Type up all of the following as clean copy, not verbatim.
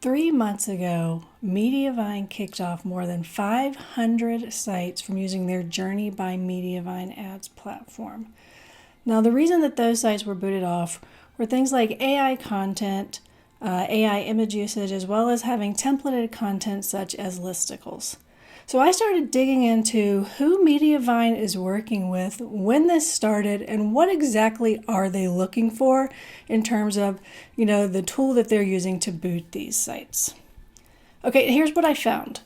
3 months ago, Mediavine kicked off more than 500 sites from using their Journey by Mediavine ads platform. Now, the reason that those sites were booted off were things like AI content, AI image usage, as well as having templated content such as listicles. So I started digging into who Mediavine is working with, when this started, and what exactly are they looking for in terms of, the tool that they're using to boot these sites. Okay, here's what I found.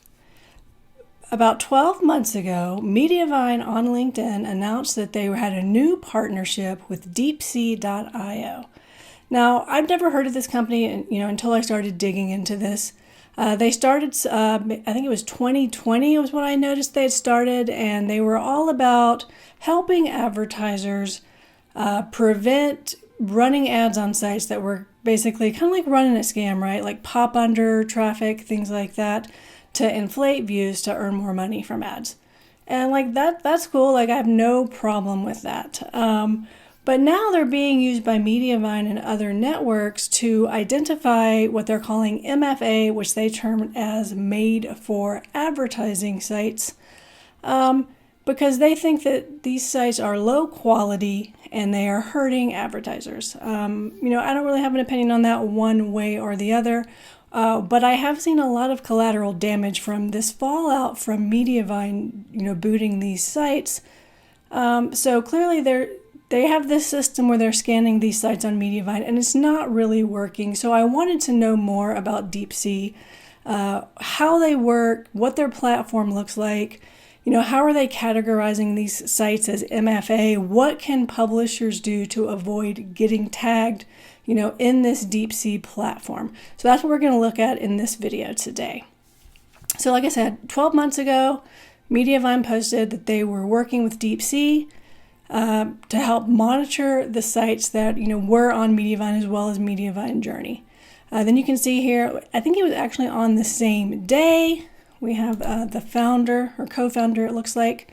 About 12 months ago, Mediavine on LinkedIn announced that they had a new partnership with deepsea.io. Now, I've never heard of this company, until I started digging into this. They started, I think it was 2020 was when I noticed they had started, and they were all about helping advertisers prevent running ads on sites that were basically kind of like running a scam, right? Like pop under traffic, things like that, to inflate views to earn more money from ads. And that's cool. I have no problem with that. But now they're being used by Mediavine and other networks to identify what they're calling MFA, which they term as made for advertising sites, because they think that these sites are low quality and they are hurting advertisers. I don't really have an opinion on that one way or the other, but I have seen a lot of collateral damage from this fallout from Mediavine, booting these sites. So clearly they have this system where they're scanning these sites on Mediavine, and it's not really working. So I wanted to know more about DeepSea, how they work, what their platform looks like, how are they categorizing these sites as MFA? What can publishers do to avoid getting tagged, in this DeepSea platform? So that's what we're going to look at in this video today. So like I said, 12 months ago, Mediavine posted that they were working with DeepSea to help monitor the sites that were on Mediavine as well as Mediavine Journey. Then you can see here, I think it was actually on the same day. We have the founder or co-founder, it looks like,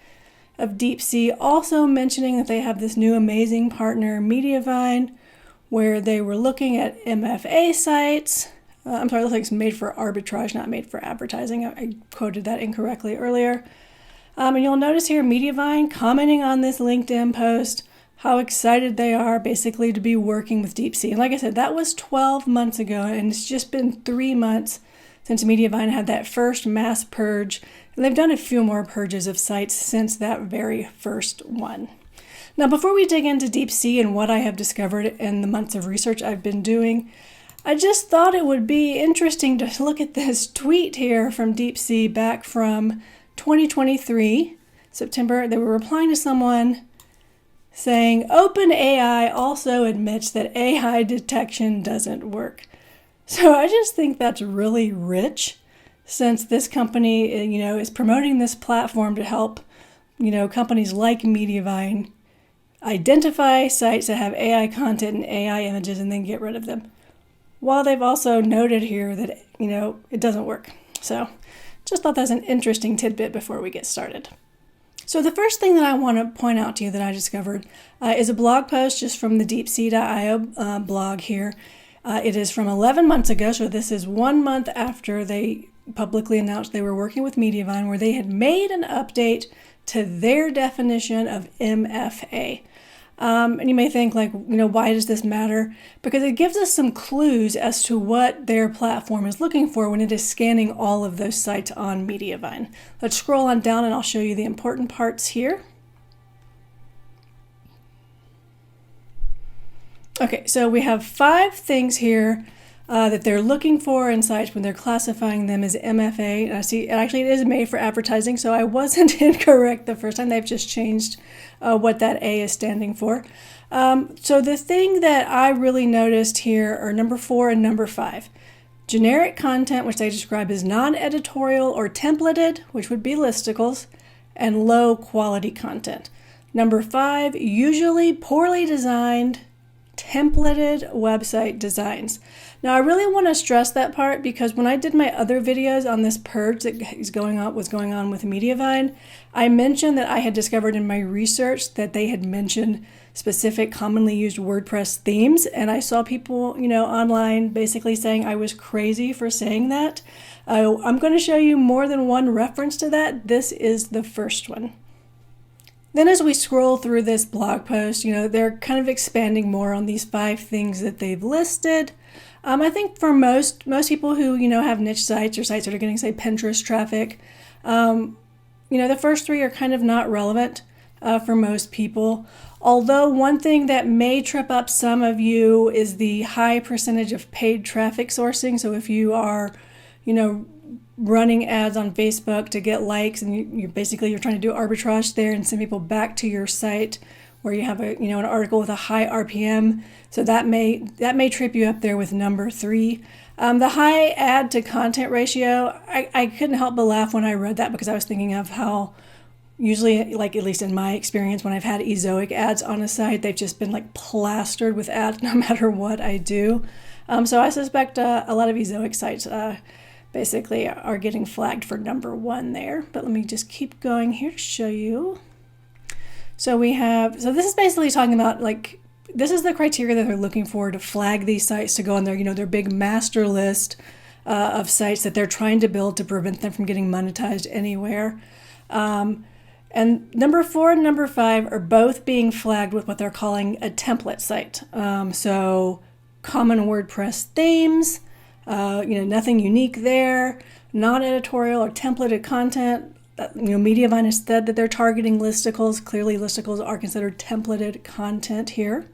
of DeepSea also mentioning that they have this new amazing partner, Mediavine, where they were looking at MFA sites. It looks like it's made for arbitrage, not made for advertising. I quoted that incorrectly earlier. And you'll notice here Mediavine commenting on this LinkedIn post, how excited they are basically to be working with DeepSea. And like I said, that was 12 months ago, and it's just been 3 months since Mediavine had that first mass purge. And they've done a few more purges of sites since that very first one. Now, before we dig into DeepSea and what I have discovered in the months of research I've been doing, I just thought it would be interesting to look at this tweet here from DeepSea back from 2023, September. They were replying to someone saying, OpenAI also admits that AI detection doesn't work. So I just think that's really rich, since this company, is promoting this platform to help, companies like Mediavine identify sites that have AI content and AI images and then get rid of them. While they've also noted here that, it doesn't work. So just thought that's an interesting tidbit before we get started. So the first thing that I want to point out to you that I discovered is a blog post just from the deepsea.io blog here. It is from 11 months ago, so this is 1 month after they publicly announced they were working with Mediavine, where they had made an update to their definition of MFA. And you may think, why does this matter? Because it gives us some clues as to what their platform is looking for when it is scanning all of those sites on Mediavine. Let's scroll on down and I'll show you the important parts here. Okay, so we have 5 things here that they're looking for in sites when they're classifying them as MFA. And I see, actually, it is made for advertising, so I wasn't incorrect the first time. They've just changed what that A is standing for. So the thing that I really noticed here are number 4 and number 5. Generic content, which they describe as non-editorial or templated, which would be listicles, and low quality content. Number 5, usually poorly designed, templated website designs. Now, I really want to stress that part because when I did my other videos on this purge that was going on with Mediavine, I mentioned that I had discovered in my research that they had mentioned specific commonly used WordPress themes, and I saw people, online basically saying I was crazy for saying that. I'm going to show you more than one reference to that. This is the first one. Then as we scroll through this blog post, they're kind of expanding more on these 5 things that they've listed. I think for most people who, have niche sites or sites that are getting, say, Pinterest traffic, the first 3 are kind of not relevant for most people. Although one thing that may trip up some of you is the high percentage of paid traffic sourcing. So if you are, running ads on Facebook to get likes, and you're trying to do arbitrage there and send people back to your site where you have an article with a high RPM, so that may trip you up there with number 3. The high ad to content ratio, I couldn't help but laugh when I read that because I was thinking of how usually, like at least in my experience, when I've had ezoic ads on a site, they've just been like plastered with ads no matter what I do. So I suspect a lot of ezoic sites basically are getting flagged for number 1 there. But let me just keep going here to show you. So this is basically talking about this is the criteria that they're looking for to flag these sites to go on their big master list of sites that they're trying to build to prevent them from getting monetized anywhere. And number 4 and number 5 are both being flagged with what they're calling a template site. So common WordPress themes, nothing unique there, non-editorial or templated content. Mediavine has said that they're targeting listicles. Clearly, listicles are considered templated content here.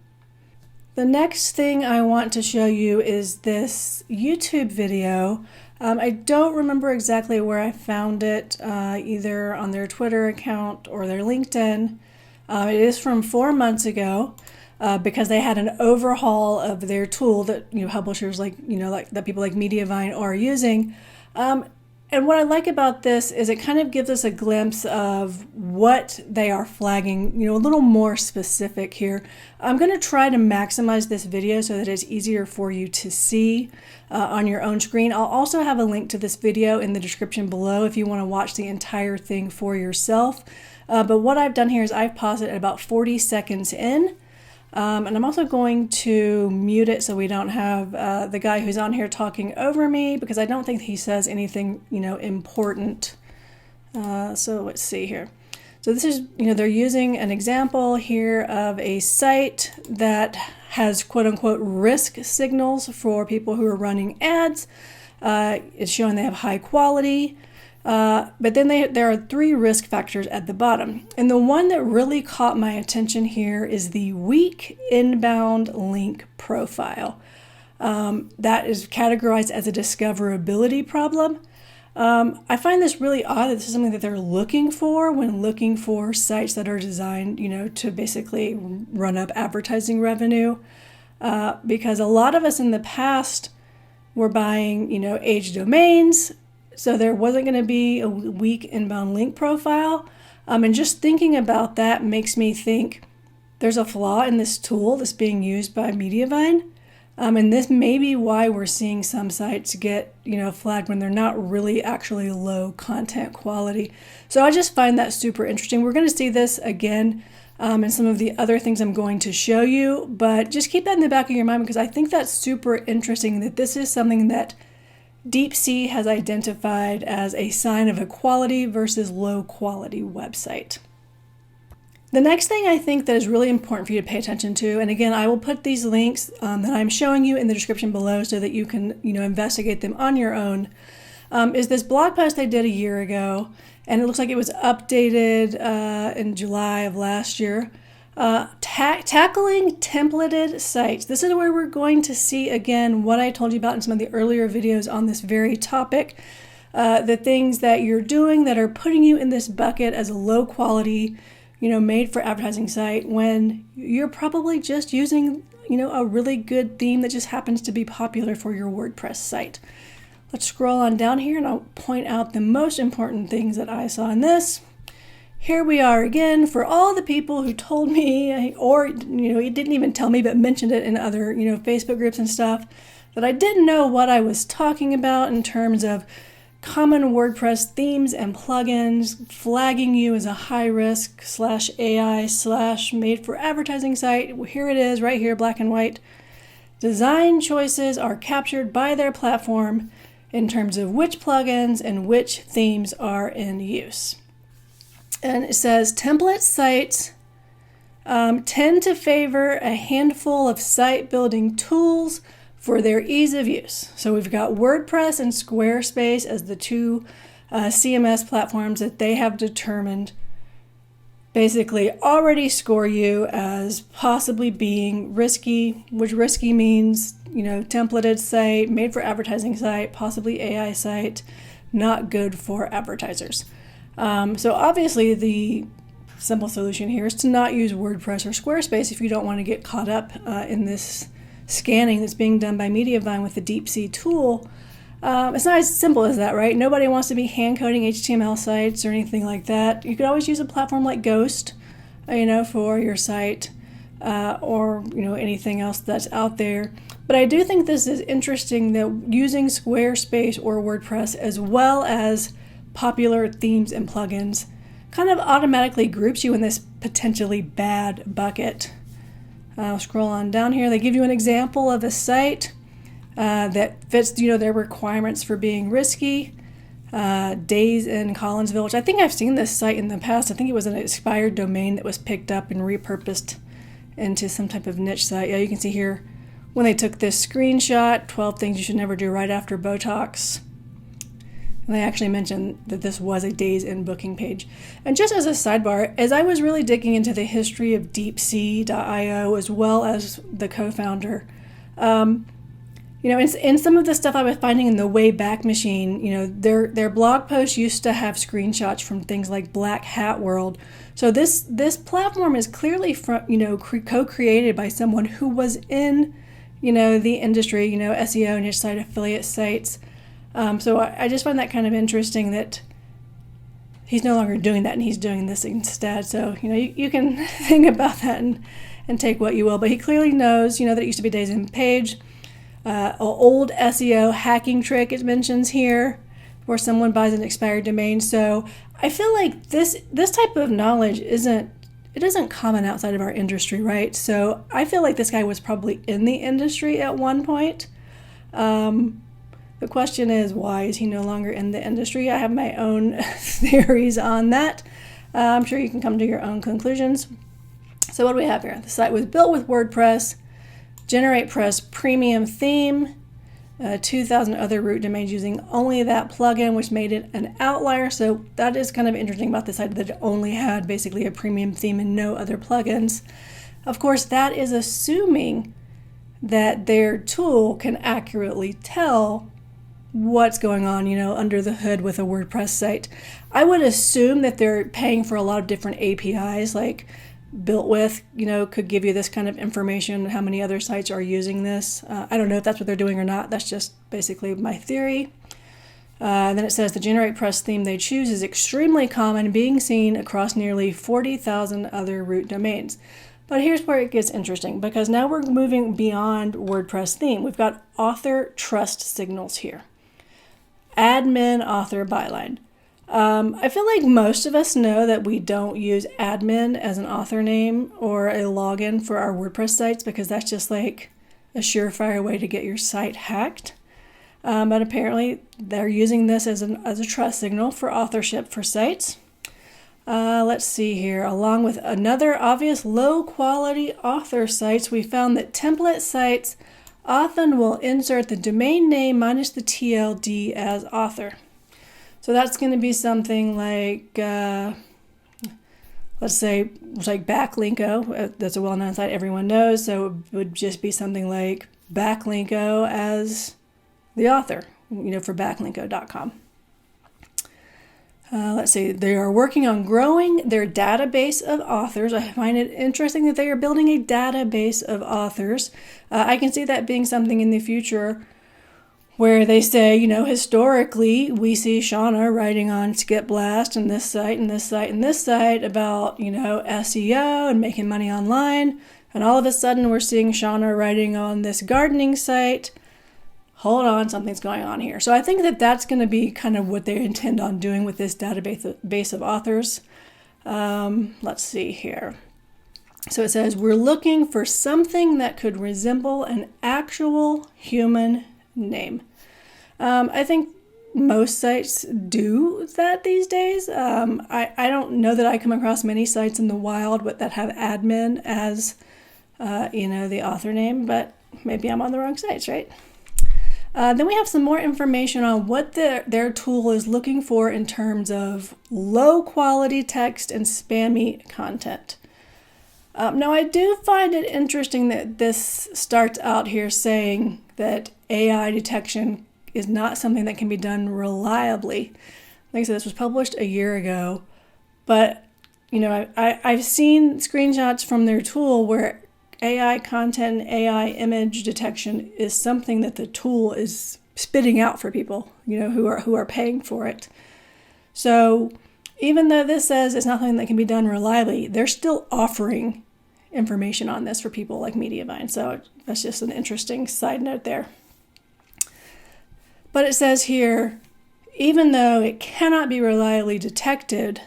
The next thing I want to show you is this YouTube video. I don't remember exactly where I found it, either on their Twitter account or their LinkedIn. It is from 4 months ago. Because they had an overhaul of their tool that publishers that people like Mediavine are using. And what I like about this is it kind of gives us a glimpse of what they are flagging, a little more specific here. I'm going to try to maximize this video so that it's easier for you to see on your own screen. I'll also have a link to this video in the description below if you want to watch the entire thing for yourself. But what I've done here is I've paused it at about 40 seconds in. And I'm also going to mute it so we don't have the guy who's on here talking over me, because I don't think he says anything, important. So let's see here. So this is, they're using an example here of a site that has quote unquote risk signals for people who are running ads. It's showing they have high quality. But then there are 3 risk factors at the bottom. And the one that really caught my attention here is the weak inbound link profile. That is categorized as a discoverability problem. I find this really odd that this is something that they're looking for when looking for sites that are designed, to basically run up advertising revenue. Because a lot of us in the past were buying, aged domains. So there wasn't going to be a weak inbound link profile. And just thinking about that makes me think there's a flaw in this tool that's being used by Mediavine. And this may be why we're seeing some sites get, flagged when they're not really actually low content quality. So I just find that super interesting. We're going to see this again in some of the other things I'm going to show you. But just keep that in the back of your mind, because I think that's super interesting that this is something that DeepSea has identified as a sign of a quality versus low quality website. The next thing I think that is really important for you to pay attention to, and again, I will put these links that I'm showing you in the description below so that you can, investigate them on your own, is this blog post they did a year ago, and it looks like it was updated in July of last year. Tackling templated sites. This is where we're going to see again what I told you about in some of the earlier videos on this very topic. The things that you're doing that are putting you in this bucket as a low quality, made for advertising site, when you're probably just using, a really good theme that just happens to be popular for your WordPress site. Let's scroll on down here and I'll point out the most important things that I saw in this. Here we are again for all the people who told me, or, he didn't even tell me, but mentioned it in other, Facebook groups and stuff, that I didn't know what I was talking about in terms of common WordPress themes and plugins, flagging you as a high risk /AI /made for advertising site. Here it is right here, black and white. Design choices are captured by their platform in terms of which plugins and which themes are in use. And it says template sites tend to favor a handful of site building tools for their ease of use. So we've got WordPress and Squarespace as the two CMS platforms that they have determined basically already score you as possibly being risky, which risky means, templated site, made for advertising site, possibly AI site, not good for advertisers. So obviously the simple solution here is to not use WordPress or Squarespace if you don't want to get caught up in this scanning that's being done by Mediavine with the DeepSea tool. It's not as simple as that, right? Nobody wants to be hand coding HTML sites or anything like that. You could always use a platform like Ghost, for your site or anything else that's out there. But I do think this is interesting that using Squarespace or WordPress as well as popular themes and plugins kind of automatically groups you in this potentially bad bucket. I'll scroll on down here. They give you an example of a site that fits, their requirements for being risky. Days in Collinsville, which I think I've seen this site in the past. I think it was an expired domain that was picked up and repurposed into some type of niche site. Yeah, you can see here when they took this screenshot, 12 things you should never do right after Botox. And they actually mentioned that this was a Days in booking page. And just as a sidebar, as I was really digging into the history of DeepSea.io as well as the co-founder, in some of the stuff I was finding in the Wayback Machine, their blog posts used to have screenshots from things like Black Hat World. So this platform is clearly co-created by someone who was in, the industry, SEO, niche site, affiliate sites. So I just find that kind of interesting that he's no longer doing that and he's doing this instead. So, you can think about that and take what you will. But he clearly knows, that it used to be Days in page. An old SEO hacking trick it mentions here where someone buys an expired domain. So I feel like this type of knowledge isn't common outside of our industry, right? So I feel like this guy was probably in the industry at one point. The question is, why is he no longer in the industry? I have my own theories on that. I'm sure you can come to your own conclusions. So what do we have here? The site was built with WordPress, GeneratePress premium theme, 2,000 other root domains using only that plugin, which made it an outlier. So that is kind of interesting about this site, that it only had basically a premium theme and no other plugins. Of course, that is assuming that their tool can accurately tell what's going on, under the hood with a WordPress site. I would assume that they're paying for a lot of different APIs, like Built With, could give you this kind of information, how many other sites are using this. I don't know if that's what they're doing or not. That's just basically my theory. Then it says the GeneratePress theme they choose is extremely common, being seen across nearly 40,000 other root domains. But here's where it gets interesting, because now we're moving beyond WordPress theme. We've got author trust signals here. Admin author byline. I feel like most of us know that we don't use admin as an author name or a login for our WordPress sites, because that's just like a surefire way to get your site hacked. But apparently they're using this as a trust signal for authorship for sites. Let's see here. Along with another obvious low quality author sites, we found that template sites often will insert the domain name minus the TLD as author. So that's going to be something like, let's say, like Backlinko. That's a well-known site everyone knows. So it would just be something like Backlinko as the author, for backlinko.com. Let's see, they are working on growing their database of authors. I find it interesting that they are building a database of authors. I can see that being something in the future where they say, historically, we see Shauna writing on Skip Blast and this site and this site and this site about, SEO and making money online. And all of a sudden, we're seeing Shauna writing on this gardening site hold on, something's going on here. So I think that that's going to be kind of what they intend on doing with this database of authors. Let's see here. So it says, we're looking for something that could resemble an actual human name. I think most sites do that these days. I don't know that I come across many sites in the wild that have admin as, the author name, but maybe I'm on the wrong sites, right? Then we have some more information on what their tool is looking for in terms of low quality text and spammy content. Now, I do find it interesting that this starts out here saying that AI detection is not something that can be done reliably. Like I said, this was published a year ago, but I've seen screenshots from their tool where AI content and AI image detection is something that the tool is spitting out for people, who are paying for it. So even though this says it's not something that can be done reliably, they're still offering information on this for people like Mediavine. So that's just an interesting side note there. But it says here, even though it cannot be reliably detected,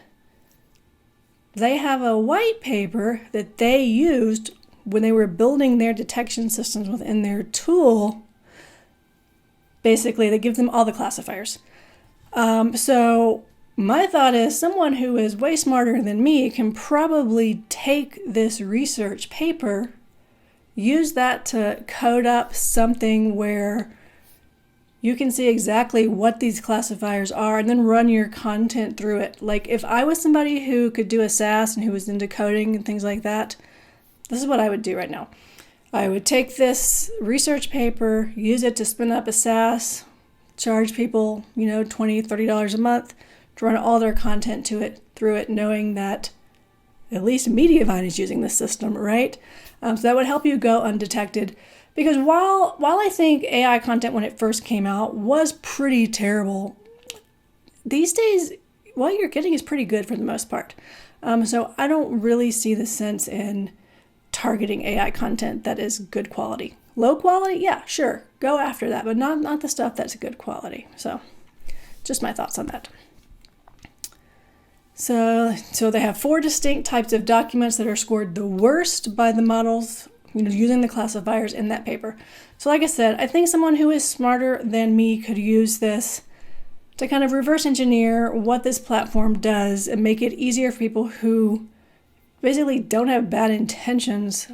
they have a white paper that they used when they were building their detection systems within their tool. Basically, they give them all the classifiers. So my thought is someone who is way smarter than me can probably take this research paper, use that to code up something where you can see exactly what these classifiers are and then run your content through it. Like if I was somebody who could do a SaaS and who was into coding and things like that, this is what I would do right now. I would take this research paper, use it to spin up a SaaS, charge people, $20, $30 a month to run all their content through it, knowing that at least Mediavine is using this system, right? So that would help you go undetected. Because while I think AI content when it first came out was pretty terrible, these days what you're getting is pretty good for the most part. So I don't really see the sense in targeting AI content that is good quality. Low quality, yeah, sure, go after that, but not the stuff that's good quality. So just my thoughts on that. So they have 4 distinct types of documents that are scored the worst by the models, using the classifiers in that paper. So like I said, I think someone who is smarter than me could use this to kind of reverse engineer what this platform does and make it easier for people who basically don't have bad intentions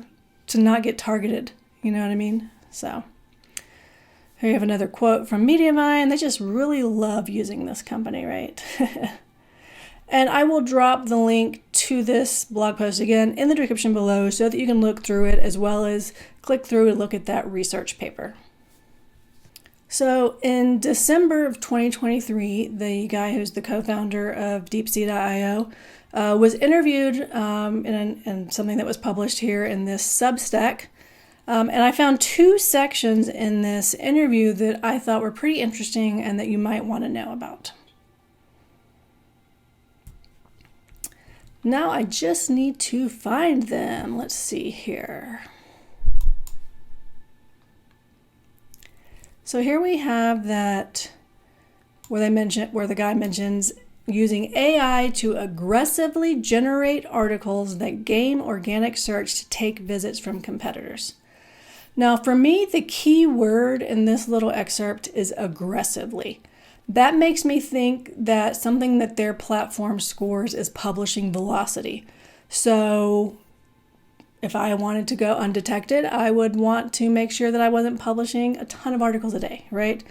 to not get targeted. You know what I mean? So here you have another quote from Mediavine. They just really love using this company, right? And I will drop the link to this blog post again in the description below so that you can look through it as well as click through and look at that research paper. So in December of 2023, the guy who's the co-founder of DeepSea.io was interviewed in something that was published here in this Substack. And I found 2 sections in this interview that I thought were pretty interesting and that you might want to know about. Now I just need to find them. Let's see here. So here we have that where the guy mentions using AI to aggressively generate articles that game organic search to take visits from competitors. Now for me, the key word in this little excerpt is aggressively. That makes me think that something that their platform scores is publishing velocity. So if I wanted to go undetected, I would want to make sure that I wasn't publishing a ton of articles a day, right?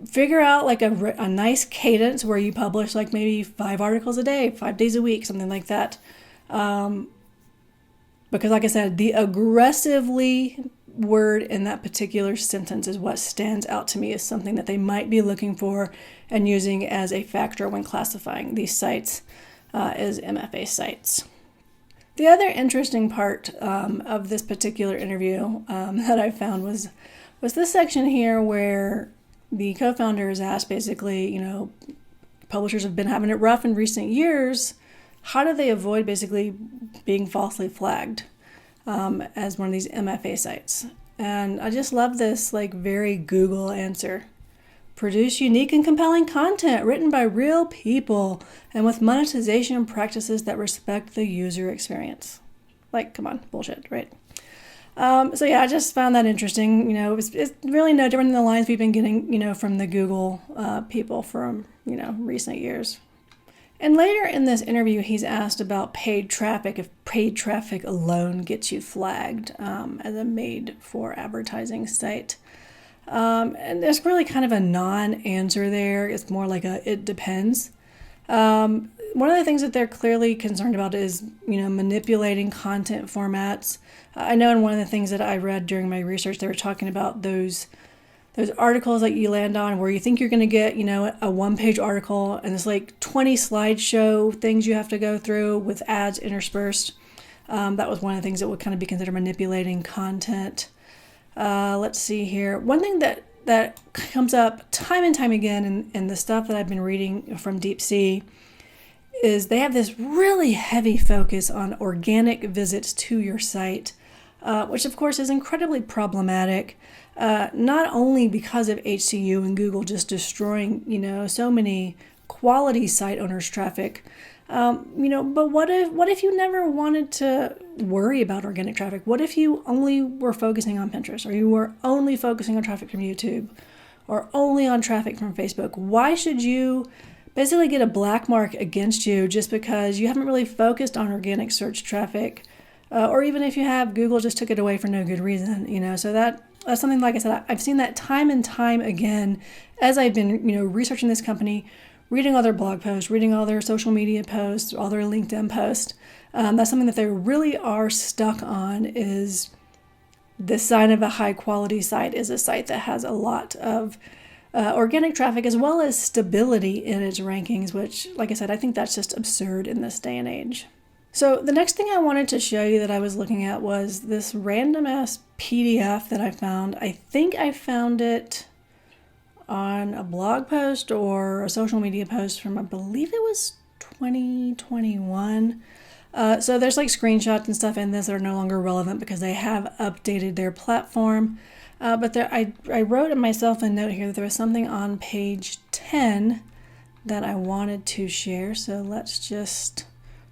Figure out like a nice cadence where you publish like maybe 5 articles a day, 5 days a week, something like that. Because like I said, the aggressively word in that particular sentence is what stands out to me as something that they might be looking for and using as a factor when classifying these sites as MFA sites. The other interesting part of this particular interview that I found was this section here where the co-founder is asked basically, publishers have been having it rough in recent years. How do they avoid basically being falsely flagged as one of these MFA sites? And I just love this like very Google answer. Produce unique and compelling content written by real people and with monetization practices that respect the user experience. Like, come on, bullshit, right? So yeah, I just found that interesting. It's really no different than the lines we've been getting, from the Google people from, recent years. And later in this interview, he's asked about paid traffic, if paid traffic alone gets you flagged as a made-for-advertising site. And there's really kind of a non-answer there. It's more like it depends. One of the things that they're clearly concerned about is, manipulating content formats. I know in one of the things that I read during my research, they were talking about those articles that you land on where you think you're going to get, a one-page article and it's like 20 slideshow things you have to go through with ads interspersed. That was one of the things that would kind of be considered manipulating content. Let's see here. One thing that comes up time and time again in the stuff that I've been reading from Deep Sea is they have this really heavy focus on organic visits to your site, which of course is incredibly problematic, not only because of HCU and Google just destroying, so many quality site owners' traffic, but what if you never wanted to worry about organic traffic? What if you only were focusing on Pinterest, or you were only focusing on traffic from YouTube, or only on traffic from Facebook? Why should you basically get a black mark against you just because you haven't really focused on organic search traffic? Or even if you have, Google just took it away for no good reason, so that's something, like I said, I've seen that time and time again as I've been, researching this company, reading all their blog posts, reading all their social media posts, all their LinkedIn posts. That's something that they really are stuck on, is the sign of a high quality site is a site that has a lot of organic traffic as well as stability in its rankings, which, like I said, I think that's just absurd in this day and age. So the next thing I wanted to show you that I was looking at was this random ass PDF that I found. I think I found it on a blog post or a social media post from, I believe it was 2021. So there's like screenshots and stuff in this that are no longer relevant because they have updated their platform. But I wrote myself a note here that there was something on page 10 that I wanted to share. So let's just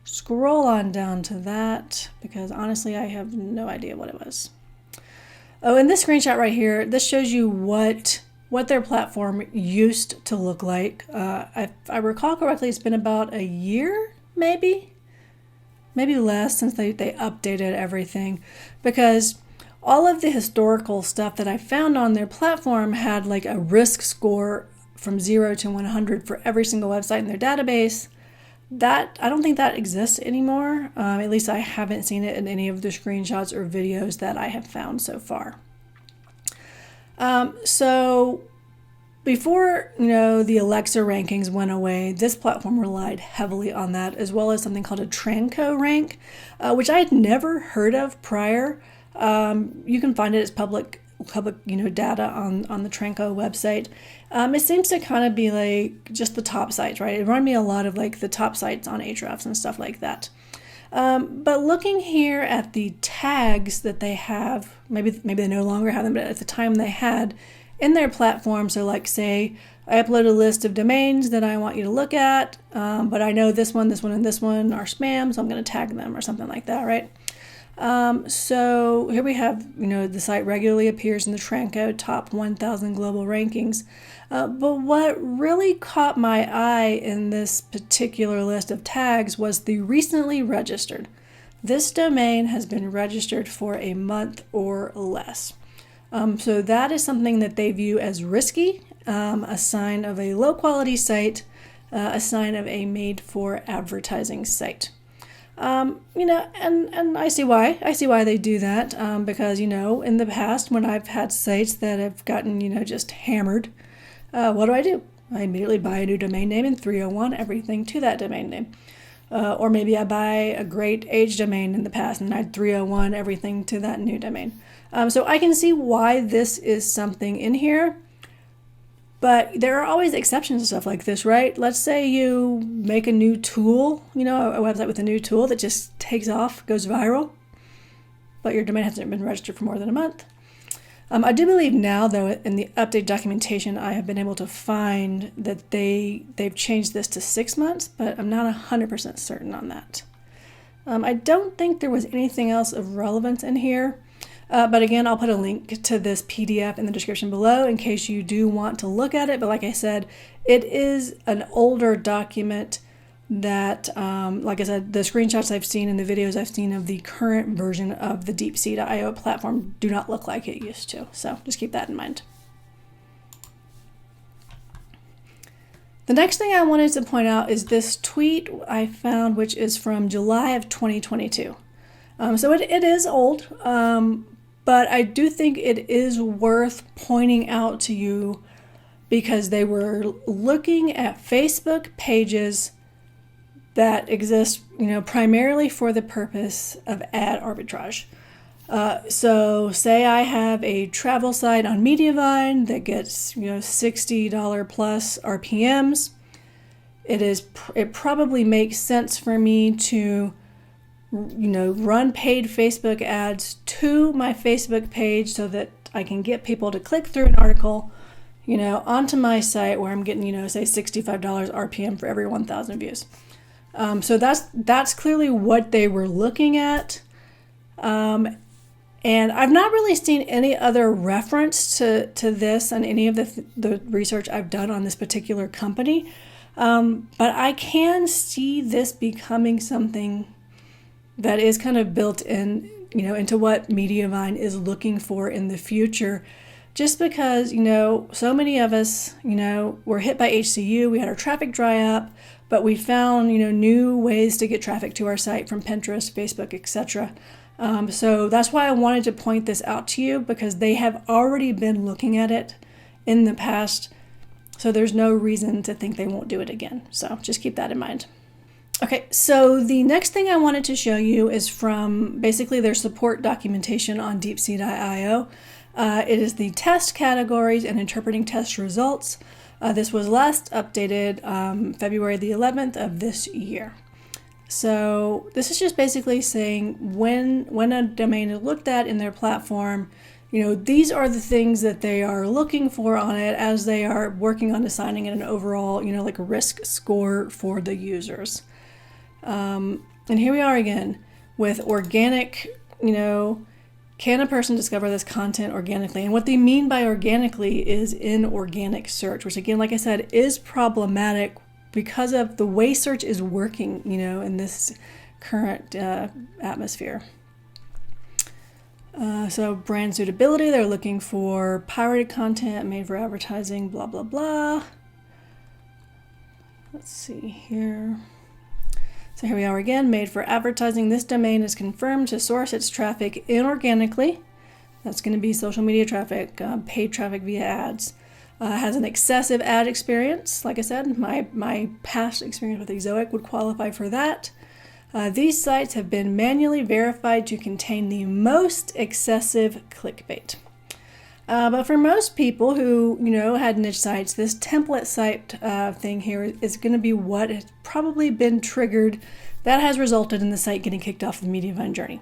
scroll on down to that because honestly, I have no idea what it was. Oh, and this screenshot right here, this shows you what their platform used to look like. If I recall correctly, it's been about a year, maybe less, since they updated everything, because all of the historical stuff that I found on their platform had like a risk score from 0 to 100 for every single website in their database. That, I don't think that exists anymore. At least I haven't seen it in any of the screenshots or videos that I have found so far. So before, the Alexa rankings went away, this platform relied heavily on that, as well as something called a Tranco rank, which I had never heard of prior. You can find it as public data on the Tranco website. It seems to kind of be like just the top sites, right? It reminded me a lot of like the top sites on Ahrefs and stuff like that. But looking here at the tags that they have, maybe they no longer have them, but at the time they had in their platform. So like, say I upload a list of domains that I want you to look at, but I know this one, and this one are spam, so I'm going to tag them or something like that, right? So here we have, the site regularly appears in the Tranco top 1,000 global rankings. But what really caught my eye in this particular list of tags was the recently registered. This domain has been registered for a month or less. So that is something that they view as risky, a sign of a low quality site, a sign of a made for advertising site. And I see why. I see why they do that, because, in the past when I've had sites that have gotten, just hammered, what do? I immediately buy a new domain name and 301 everything to that domain name. Or maybe I buy a great age domain in the past and I'd 301 everything to that new domain. So I can see why this is something in here. But there are always exceptions to stuff like this, right? Let's say you make a new tool, a website with a new tool that just takes off, goes viral, but your domain hasn't been registered for more than a month. I do believe now, though, in the update documentation, I have been able to find that they've changed this to 6 months, but I'm not 100% certain on that. I don't think there was anything else of relevance in here, but again, I'll put a link to this PDF in the description below in case you do want to look at it. But like I said, it is an older document that, like I said, the screenshots I've seen and the videos I've seen of the current version of the DeepSea.io platform do not look like it used to. So just keep that in mind. The next thing I wanted to point out is this tweet I found, which is from July of 2022. So it is old, but I do think it is worth pointing out to you because they were looking at Facebook pages that exist, primarily for the purpose of ad arbitrage. So say I have a travel site on Mediavine that gets, $60 plus RPMs. It probably makes sense for me to, run paid Facebook ads to my Facebook page so that I can get people to click through an article, onto my site where I'm getting, say $65 RPM for every 1,000 views. So that's clearly what they were looking at. And I've not really seen any other reference to this on any of the research I've done on this particular company. But I can see this becoming something that is kind of built in, into what Mediavine is looking for in the future. Just because, so many of us, were hit by HCU, we had our traffic dry up, but we found, new ways to get traffic to our site from Pinterest, Facebook, etc. So that's why I wanted to point this out to you, because they have already been looking at it in the past. So there's no reason to think they won't do it again. So just keep that in mind. Okay, so the next thing I wanted to show you is from basically their support documentation on DeepSea.io. It is the test categories and interpreting test results. This was last updated February the 11th of this year. So this is just basically saying when a domain is looked at in their platform, these are the things that they are looking for on it as they are working on assigning it an overall, like a risk score for the users. And here we are again with organic, can a person discover this content organically? And what they mean by organically is in organic search, which again, like I said, is problematic because of the way search is working, in this current atmosphere. So brand suitability, they're looking for pirated content made for advertising, blah, blah, blah. Let's see here. So here we are again, made for advertising. This domain is confirmed to source its traffic inorganically. That's going to be social media traffic, paid traffic via ads. Has an excessive ad experience. Like I said, my past experience with Exoic would qualify for that. These sites have been manually verified to contain the most excessive clickbait. But for most people who, had niche sites, this template site thing here is going to be what has probably been triggered that has resulted in the site getting kicked off the Mediavine journey.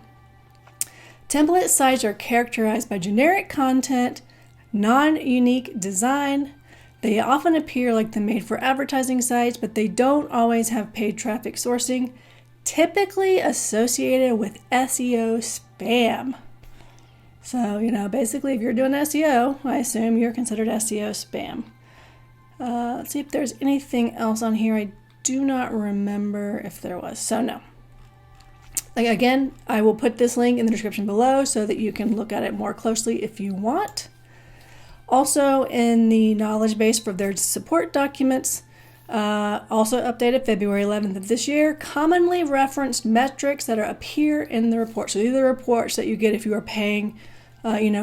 Template sites are characterized by generic content, non-unique design. They often appear like the made-for-advertising sites, but they don't always have paid traffic sourcing, typically associated with SEO spam. So, basically, if you're doing SEO, I assume you're considered SEO spam. Let's see if there's anything else on here. I do not remember if there was. So, no. Again, I will put this link in the description below so that you can look at it more closely if you want. Also, in the knowledge base for their support documents, also updated February 11th of this year, commonly referenced metrics that appear in the report. So these are the reports that you get if you are paying,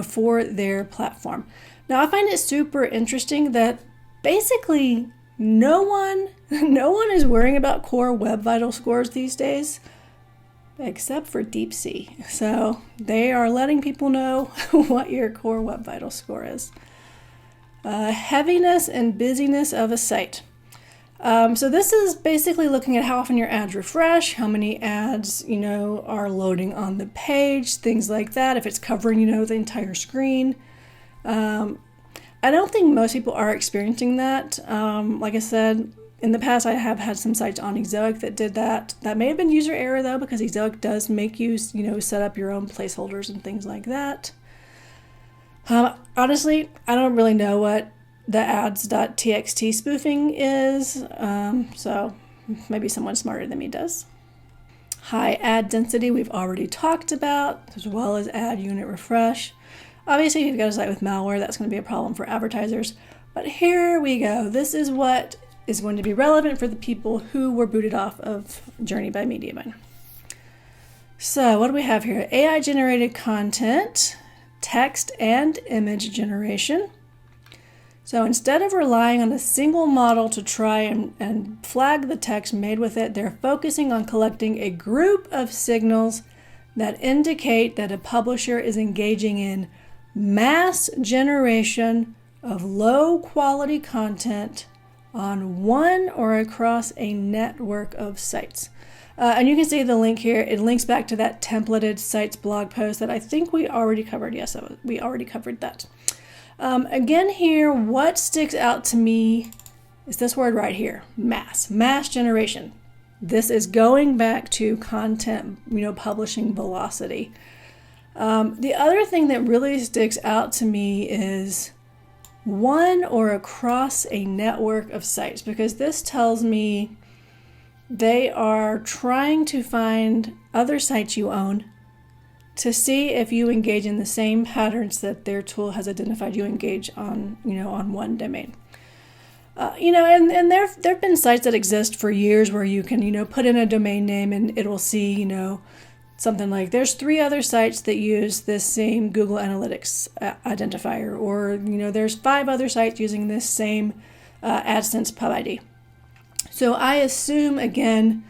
for their platform. Now, I find it super interesting that basically no one is worrying about core web vital scores these days, except for DeepSea. So they are letting people know what your core web vital score is. Heaviness and busyness of a site. So this is basically looking at how often your ads refresh, how many ads, are loading on the page, things like that. If it's covering, the entire screen. I don't think most people are experiencing that. Like I said, in the past, I have had some sites on Ezoic that did that. That may have been user error though, because Ezoic does make you, set up your own placeholders and things like that. Honestly, I don't really know what the ads.txt spoofing is, so maybe someone smarter than me does. High ad density we've already talked about, as well as ad unit refresh. Obviously, if you've got a site with malware, that's going to be a problem for advertisers. But here we go. This is what is going to be relevant for the people who were booted off of Journey by Mediavine. So what do we have here? AI-generated content, text and image generation. So instead of relying on a single model to try and flag the text made with it, they're focusing on collecting a group of signals that indicate that a publisher is engaging in mass generation of low-quality content on one or across a network of sites. And you can see the link here. It links back to that templated sites blog post that I think we already covered. Yes, we already covered that. Again here, what sticks out to me is this word right here, mass generation. This is going back to content, publishing velocity. The other thing that really sticks out to me is one or across a network of sites, because this tells me they are trying to find other sites you own to see if you engage in the same patterns that their tool has identified you engage on, on one domain. And there have been sites that exist for years where you can, put in a domain name and it will see, something like there's 3 other sites that use this same Google Analytics identifier, or, there's 5 other sites using this same AdSense pub ID. So I assume, again,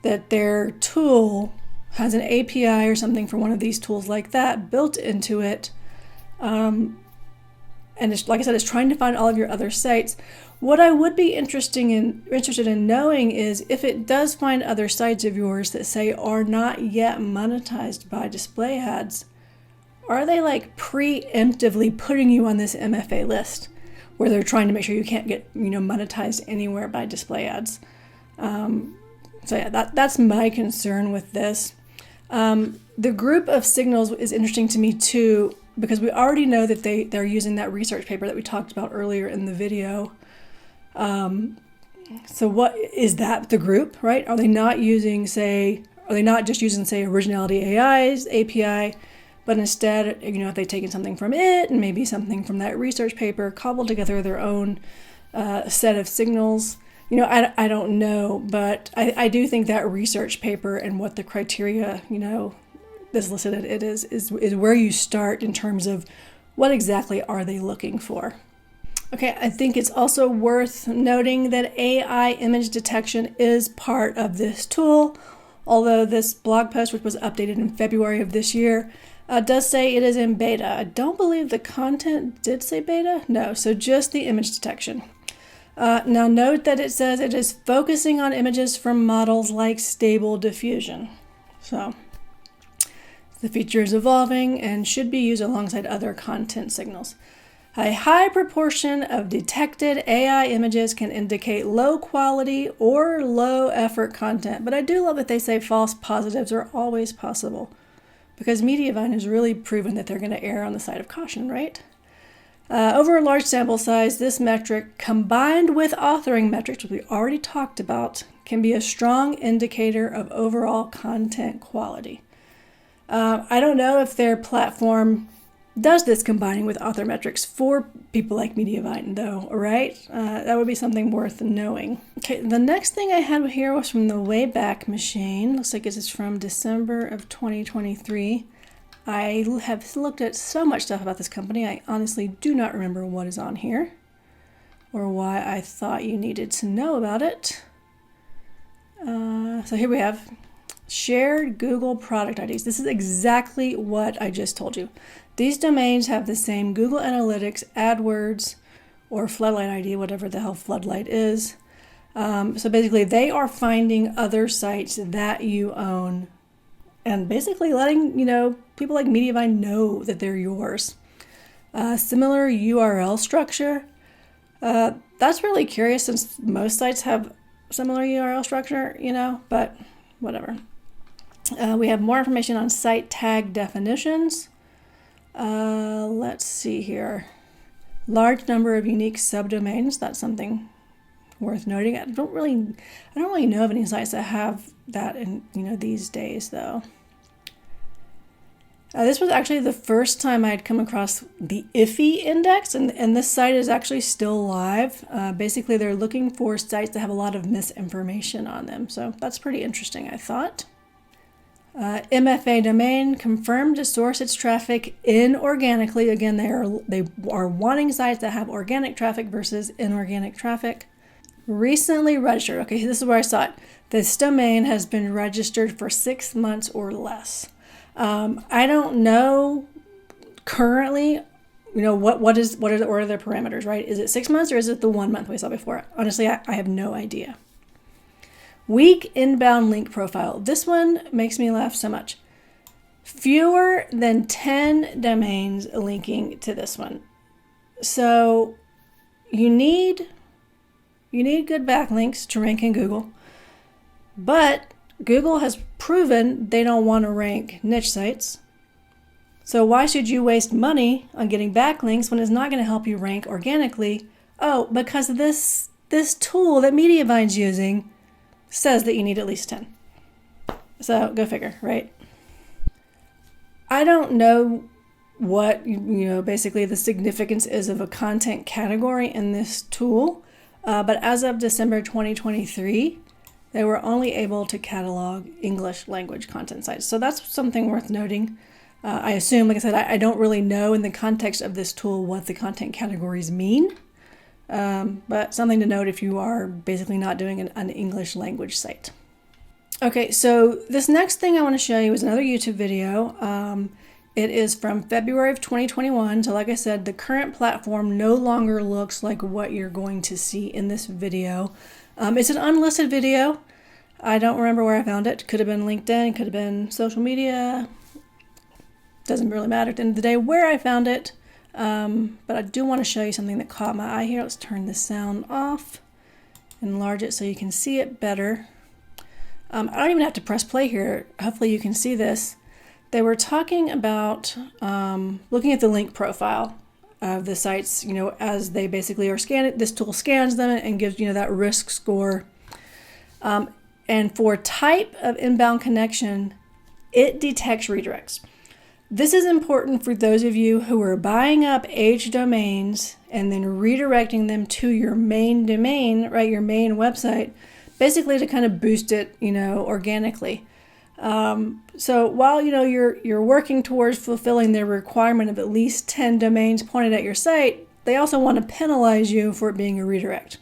that their tool has an API or something for one of these tools like that built into it. And it's, like I said, it's trying to find all of your other sites. What I would be interested in knowing is if it does find other sites of yours that say are not yet monetized by display ads, are they like preemptively putting you on this MFA list where they're trying to make sure you can't get monetized anywhere by display ads? So yeah, that's my concern with this. The group of signals is interesting to me too, because we already know that they're using that research paper that we talked about earlier in the video. So what is that, the group, right? Are they not just using, say, Originality AI's API, but instead, if they've taken something from it and maybe something from that research paper, cobbled together their own set of signals? I don't know, but I do think that research paper and what the criteria, is listed at it is where you start in terms of what exactly are they looking for. Okay, I think it's also worth noting that AI image detection is part of this tool, although this blog post, which was updated in February of this year, does say it is in beta. I don't believe the content did say beta. No, so just the image detection. Now note that it says it is focusing on images from models like Stable Diffusion. So the feature is evolving and should be used alongside other content signals. A high proportion of detected AI images can indicate low quality or low effort content, but I do love that they say false positives are always possible, because Mediavine has really proven that they're going to err on the side of caution, right? Over a large sample size, this metric, combined with authoring metrics, which we already talked about, can be a strong indicator of overall content quality. I don't know if their platform does this combining with author metrics for people like Mediavine, though, right? That would be something worth knowing. Okay, the next thing I had here was from the Wayback Machine. Looks like this is from December of 2023. I have looked at so much stuff about this company, I honestly do not remember what is on here or why I thought you needed to know about it. So here we have shared Google product IDs. This is exactly what I just told you. These domains have the same Google Analytics, AdWords, or Floodlight ID, whatever the hell Floodlight is. So basically, they are finding other sites that you own and basically letting, people like Mediavine know that they're yours. Similar URL structure. That's really curious since most sites have similar URL structure, but whatever. We have more information on site tag definitions. Let's see here. Large number of unique subdomains. That's something worth noting. I don't really know of any sites that have that in these days though. This was actually the first time I had come across the IFI index, and this site is actually still live. Basically, they're looking for sites that have a lot of misinformation on them, so that's pretty interesting, I thought. MFA domain confirmed to source its traffic inorganically. Again, they are wanting sites that have organic traffic versus inorganic traffic. Recently registered. Okay, this is where I saw it. This domain has been registered for 6 months or less. I don't know currently, what are the parameters, right? Is it 6 months or is it the 1 month we saw before? Honestly, I have no idea. Weak inbound link profile. This one makes me laugh so much. Fewer than 10 domains linking to this one. So you need good backlinks to rank in Google, but Google has proven they don't want to rank niche sites. So why should you waste money on getting backlinks when it's not going to help you rank organically? Oh, because this tool that Mediavine's using says that you need at least 10. So go figure, right? I don't know what, basically the significance is of a content category in this tool, but as of December 2023, they were only able to catalog English language content sites. So that's something worth noting. I assume, like I said, I don't really know in the context of this tool what the content categories mean, but something to note if you are basically not doing an English language site. Okay, so this next thing I want to show you is another YouTube video. It is from February of 2021. So like I said, the current platform no longer looks like what you're going to see in this video. It's an unlisted video. I don't remember where I found it. Could have been LinkedIn, could have been social media. Doesn't really matter at the end of the day where I found it. But I do want to show you something that caught my eye here. Let's turn the sound off, enlarge it so you can see it better. I don't even have to press play here. Hopefully you can see this. They were talking about looking at the link profile of the sites, as they basically are scanning. This tool scans them and gives, that risk score. And for type of inbound connection, it detects redirects. This is important for those of you who are buying up aged domains and then redirecting them to your main domain, right, your main website, basically to kind of boost it, organically. So while, you're working towards fulfilling their requirement of at least 10 domains pointed at your site, they also want to penalize you for it being a redirect.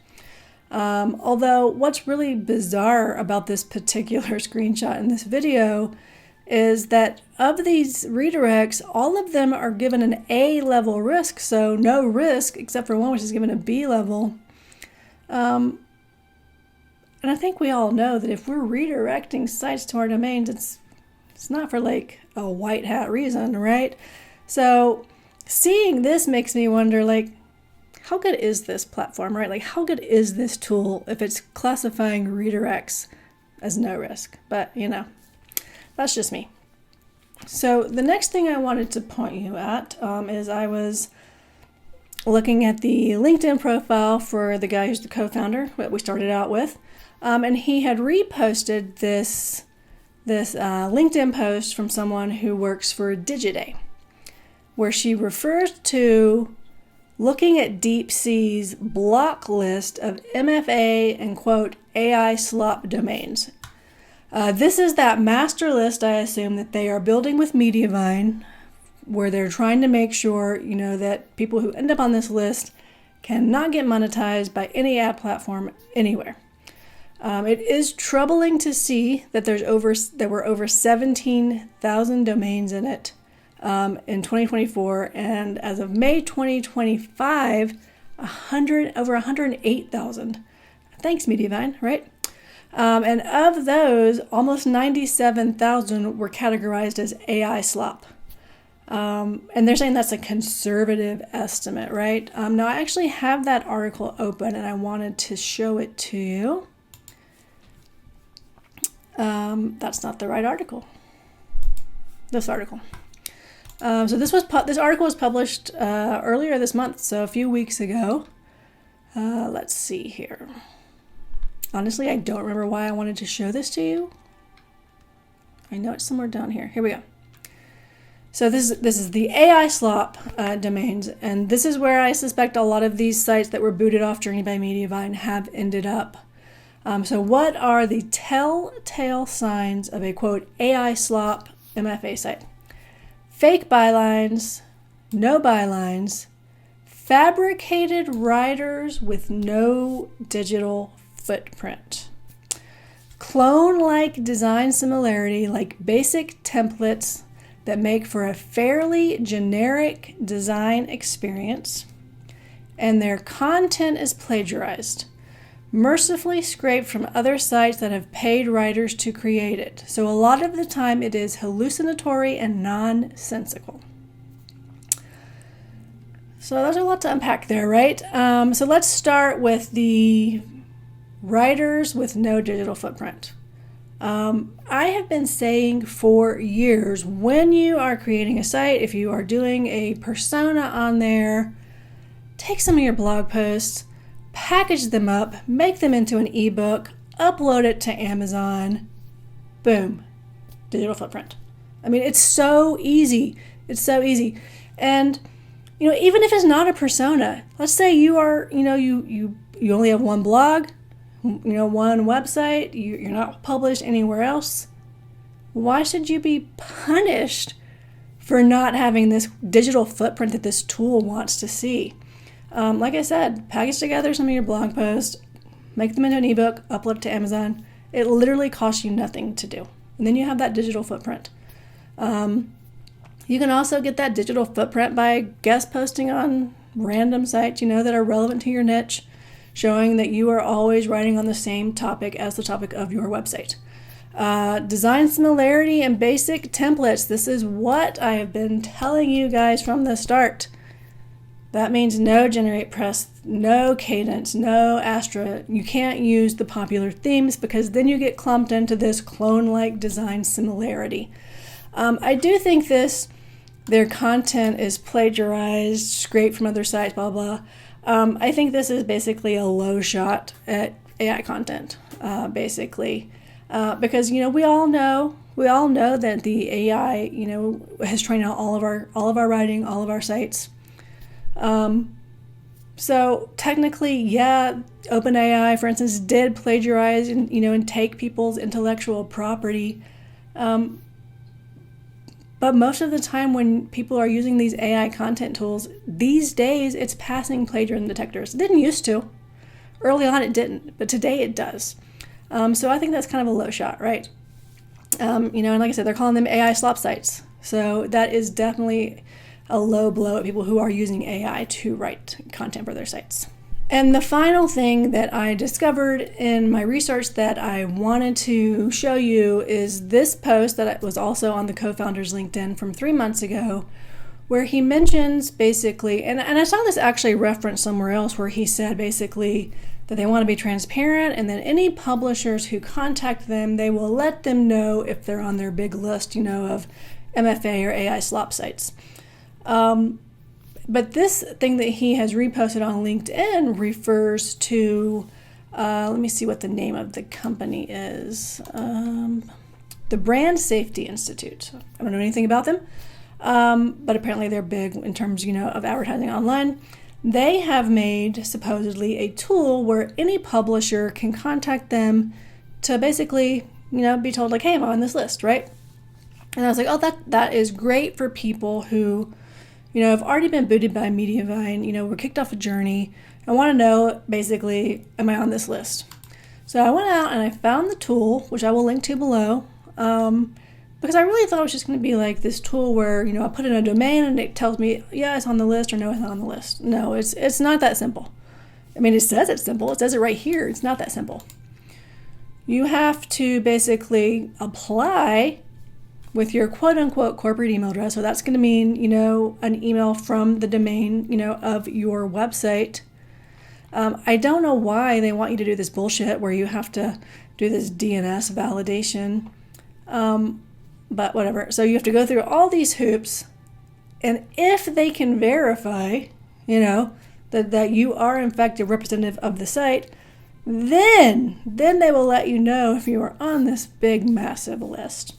Although what's really bizarre about this particular screenshot in this video is that of these redirects, all of them are given an A level risk, so no risk except for one which is given a B level. And I think we all know that if we're redirecting sites to our domains, it's not for like a white hat reason, right? So seeing this makes me wonder, how good is this platform, right? How good is this tool if it's classifying redirects as no risk? But, that's just me. So the next thing I wanted to point you at is I was looking at the LinkedIn profile for the guy who's the co-founder that we started out with. And he had reposted this LinkedIn post from someone who works for Digiday, where she refers to looking at DeepSeek's block list of MFA and, quote, AI slop domains. This is that master list, I assume, that they are building with Mediavine, where they're trying to make sure, that people who end up on this list cannot get monetized by any ad platform anywhere. It is troubling to see that there were over 17,000 domains in it in 2024, and as of May 2025, over 108,000. Thanks, Mediavine, right? And of those, almost 97,000 were categorized as AI slop. And they're saying that's a conservative estimate, right? Now, I actually have that article open and I wanted to show it to you. That's not the right article. This article. So this article was published earlier this month, so a few weeks ago. Let's see here. Honestly, I don't remember why I wanted to show this to you. I know it's somewhere down here. Here we go. So this is the AI slop domains, and this is where I suspect a lot of these sites that were booted off Journey by Mediavine have ended up. So what are the telltale signs of a, quote, AI slop MFA site? Fake bylines, no bylines, fabricated writers with no digital footprint, clone-like design similarity, like basic templates that make for a fairly generic design experience, and their content is plagiarized, mercifully scraped from other sites that have paid writers to create it. So a lot of the time it is hallucinatory and nonsensical. So there's a lot to unpack there, right? So let's start with the writers with no digital footprint. I have been saying for years, when you are creating a site, if you are doing a persona on there, take some of your blog posts, package them up, make them into an ebook, upload it to Amazon, boom, digital footprint. I mean, it's so easy. It's so easy. And, even if it's not a persona, let's say you are, you only have one blog, one website, you're not published anywhere else. Why should you be punished for not having this digital footprint that this tool wants to see? Like I said, package together some of your blog posts, make them into an ebook, upload it to Amazon. It literally costs you nothing to do. And then you have that digital footprint. You can also get that digital footprint by guest posting on random sites, that are relevant to your niche, showing that you are always writing on the same topic as the topic of your website. Design similarity and basic templates. This is what I have been telling you guys from the start. That means no generate press, no cadence, no Astra. You can't use the popular themes because then you get clumped into this clone-like design similarity. I do think their content is plagiarized, scraped from other sites, blah, blah. I think this is basically a low shot at AI content, basically. Because, we all know that the AI, has trained out all of our writing, all of our sites. So technically, yeah, OpenAI, for instance, did plagiarize and take people's intellectual property. But most of the time when people are using these AI content tools, these days it's passing plagiarism detectors. It didn't used to. Early on it didn't, but today it does. So I think that's kind of a low shot, right? And like I said, they're calling them AI slop sites. So that is definitely a low blow at people who are using AI to write content for their sites. And the final thing that I discovered in my research that I wanted to show you is this post that was also on the co-founder's LinkedIn from 3 months ago, where he mentions basically, and I saw this actually referenced somewhere else, where he said basically that they want to be transparent and that any publishers who contact them, they will let them know if they're on their big list, of MFA or AI slop sites. But this thing that he has reposted on LinkedIn refers to, let me see what the name of the company is, the Brand Safety Institute. I don't know anything about them, but apparently they're big in terms, of advertising online. They have made supposedly a tool where any publisher can contact them to basically, be told like, hey, I'm on this list, right? And I was like, oh, that is great for people who, have already been booted by Mediavine, were kicked off a journey. I want to know, basically, am I on this list? So I went out and I found the tool, which I will link to below, because I really thought it was just going to be like this tool where, I put in a domain and it tells me, yeah, it's on the list or no, it's not on the list. No, it's not that simple. I mean, it says it's simple. It says it right here. It's not that simple. You have to basically apply with your quote unquote corporate email address. So that's going to mean, an email from the domain, of your website. I don't know why they want you to do this bullshit where you have to do this DNS validation. But whatever. So you have to go through all these hoops. And if they can verify, that you are in fact a representative of the site, then they will let you know if you are on this big, massive list.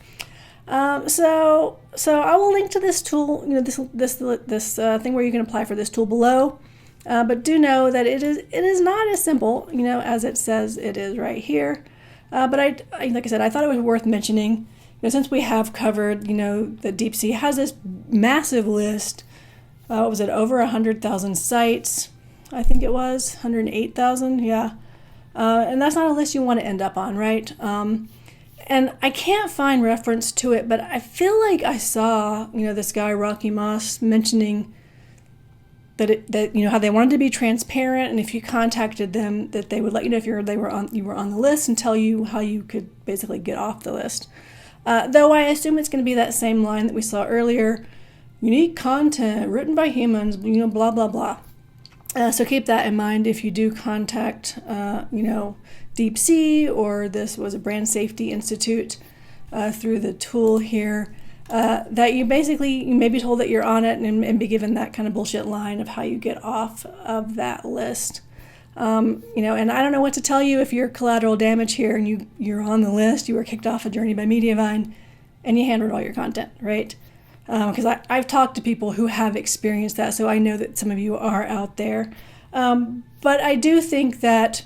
So I will link to this tool, this thing where you can apply for this tool below. But do know that it is not as simple, as it says it is right here. But I like I said, I thought it was worth mentioning, since we have covered, that DeepSea has this massive list. What was it? Over 100,000 sites. I think it was 108,000. Yeah. And that's not a list you want to end up on, right? And I can't find reference to it, but I feel like I saw, this guy, Rocky Moss, mentioning that how they wanted to be transparent, and if you contacted them, that they would let you know if you were on the list and tell you how you could basically get off the list. Though I assume it's going to be that same line that we saw earlier: unique content written by humans, blah blah blah. So keep that in mind if you do contact, DeepSea, or this was a Brand Safety Institute through the tool here. That you may be told that you're on it and be given that kind of bullshit line of how you get off of that list. And I don't know what to tell you if you're collateral damage here and you're on the list, you were kicked off a Journey by Mediavine, and you handled all your content, right? Because I've talked to people who have experienced that, so I know that some of you are out there. But I do think that,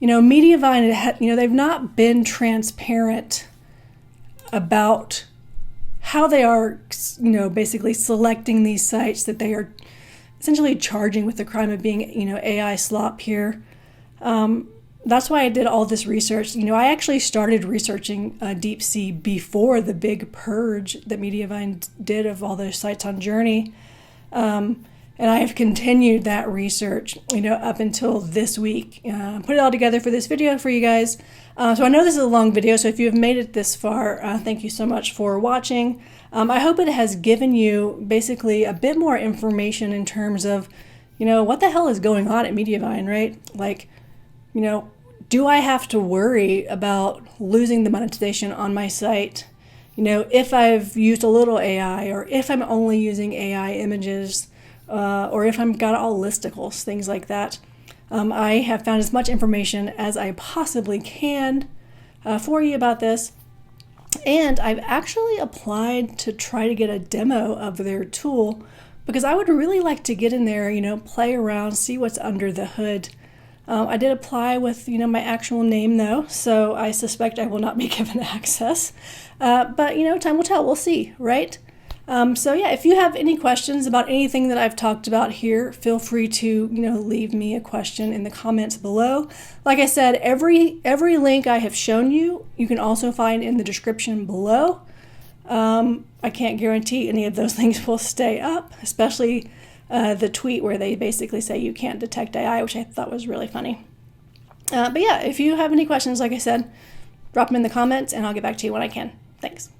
Mediavine, they've not been transparent about how they are, basically selecting these sites that they are essentially charging with the crime of being, AI slop here. That's why I did all this research. I actually started researching DeepSea before the big purge that Mediavine did of all those sites on Journey. And I have continued that research, up until this week. Put it all together for this video for you guys. So I know this is a long video, so if you have made it this far, thank you so much for watching. I hope it has given you basically a bit more information in terms of, what the hell is going on at Mediavine, right? Like, do I have to worry about losing the monetization on my site, if I've used a little AI, or if I'm only using AI images, or if I've got all listicles, things like that. I have found as much information as I possibly can for you about this. And I've actually applied to try to get a demo of their tool, because I would really like to get in there, play around, see what's under the hood. I did apply with, my actual name though, so I suspect I will not be given access. But, time will tell. We'll see, right? So yeah, if you have any questions about anything that I've talked about here, feel free to, leave me a question in the comments below. Like I said, every link I have shown you, you can also find in the description below. I can't guarantee any of those things will stay up, especially the tweet where they basically say you can't detect AI, which I thought was really funny. But yeah, if you have any questions, like I said, drop them in the comments and I'll get back to you when I can. Thanks.